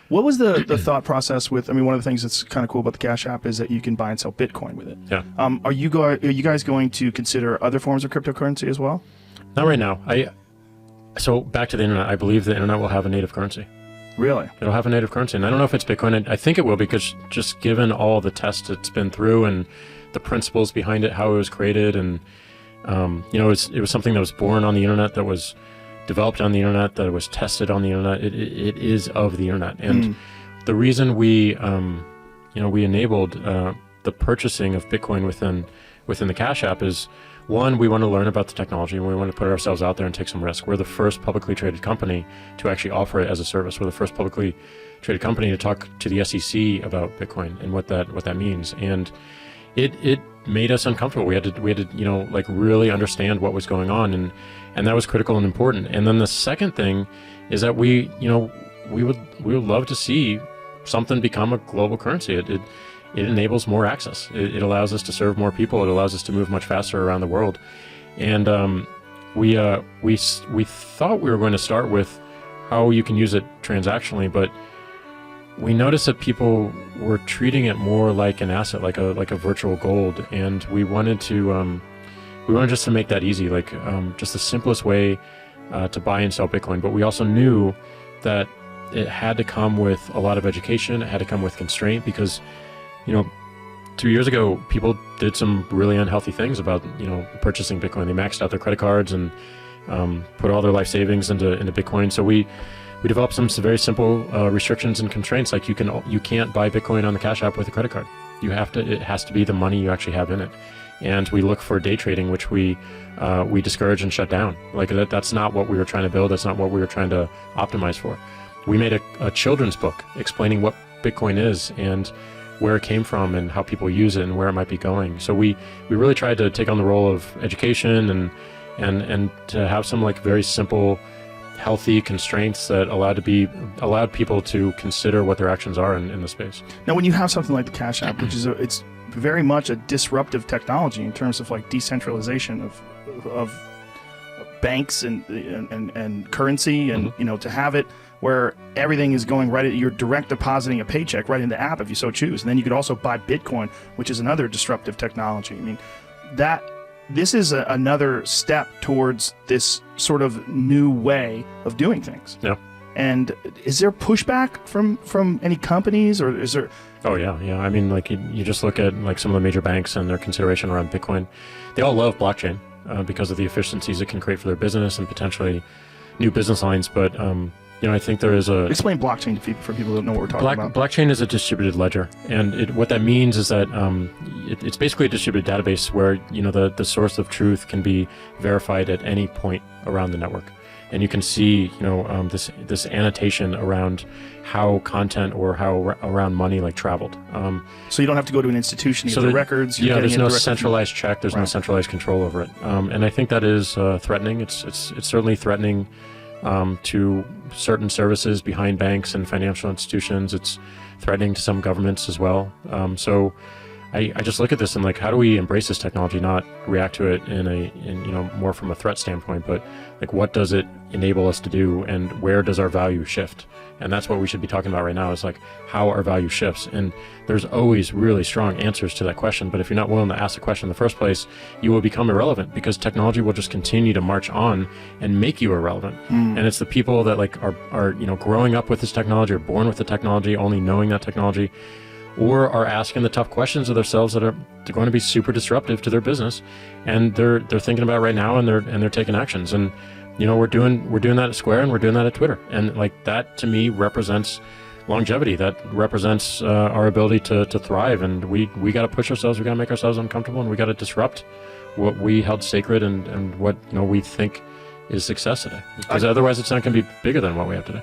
What was the thought process with? I mean, one of the things that's kind of cool about the Cash App is that you can buy and sell Bitcoin with it. Yeah. Are you guys going to consider other forms of cryptocurrency as well? Not right now. So back to the internet. I believe the internet will have a native currency. Really? It'll have a native currency, and I don't know if it's Bitcoin. I think it will, because just given all the tests it's been through and the principles behind it, how it was created, and it was something that was born on the internet, that was developed on the internet, that was tested on the internet. It is of the internet, and the reason we enabled the purchasing of Bitcoin within the Cash App is, one, we want to learn about the technology, and we want to put ourselves out there and take some risk. We're the first publicly traded company to actually offer it as a service. We're the first publicly traded company to talk to the SEC about Bitcoin and what that means. And it made us uncomfortable. We had to really understand what was going on, and that was critical and important. And then the second thing is that we would love to see something become a global currency. It enables more access. It allows us to serve more people. It allows us to move much faster around the world. And we thought we were going to start with how you can use it transactionally, but we noticed that people were treating it more like an asset, like a virtual gold. And we wanted just to make that easy, just the simplest way to buy and sell Bitcoin. But we also knew that it had to come with a lot of education. It had to come with constraint, because 2 years ago, people did some really unhealthy things about, purchasing Bitcoin. They maxed out their credit cards and put all their life savings into Bitcoin. So we developed some very simple restrictions and constraints, like you can't buy Bitcoin on the Cash App with a credit card. It has to be the money you actually have in it. And we look for day trading, which we discourage and shut down. That's not what we were trying to build. That's not what we were trying to optimize for. We made a children's book explaining what Bitcoin is and where it came from and how people use it and where it might be going. So we really tried to take on the role of education and to have some very simple, healthy constraints that allowed people to consider what their actions are in the space. Now, when you have something like the Cash App, which is it's very much a disruptive technology in terms of decentralization of banks and currency, and to have it where everything is going you're direct depositing a paycheck right in the app if you so choose. And then you could also buy Bitcoin, which is another disruptive technology. I mean, this is another step towards this sort of new way of doing things. Yeah. And is there pushback from any companies, or is there? Oh yeah. I mean, you just look at some of the major banks and their consideration around Bitcoin. They all love blockchain because of the efficiencies it can create for their business and potentially new business lines. But I think there is Explain blockchain to people, for people who don't know what we're talking about. Blockchain is a distributed ledger, and what that means is that it's basically a distributed database where the source of truth can be verified at any point around the network, and you can see this annotation around how content or how around money traveled. So you don't have to go to an institution to get the records. There's no centralized check. There's no centralized control over it, and I think that is threatening. It's certainly threatening to certain services behind banks and financial institutions. It's threatening to some governments as well. So I just look at this and how do we embrace this technology, not react to it in more from a threat standpoint, but what does it enable us to do, and where does our value shift? And that's what we should be talking about right now, is how our value shifts. And there's always really strong answers to that question, but if you're not willing to ask the question in the first place, you will become irrelevant, because technology will just continue to march on and make you irrelevant. And it's the people that are growing up with this technology, or born with the technology, only knowing that technology, or are asking the tough questions of themselves they're going to be super disruptive to their business, and they're thinking about it right now, and they're taking actions. And we're doing that at Square, and we're doing that at Twitter, and that to me represents longevity. That represents our ability to thrive, and we got to push ourselves. We got to make ourselves uncomfortable, and we got to disrupt what we held sacred and what we think is success today, because otherwise it's not going to be bigger than what we have today.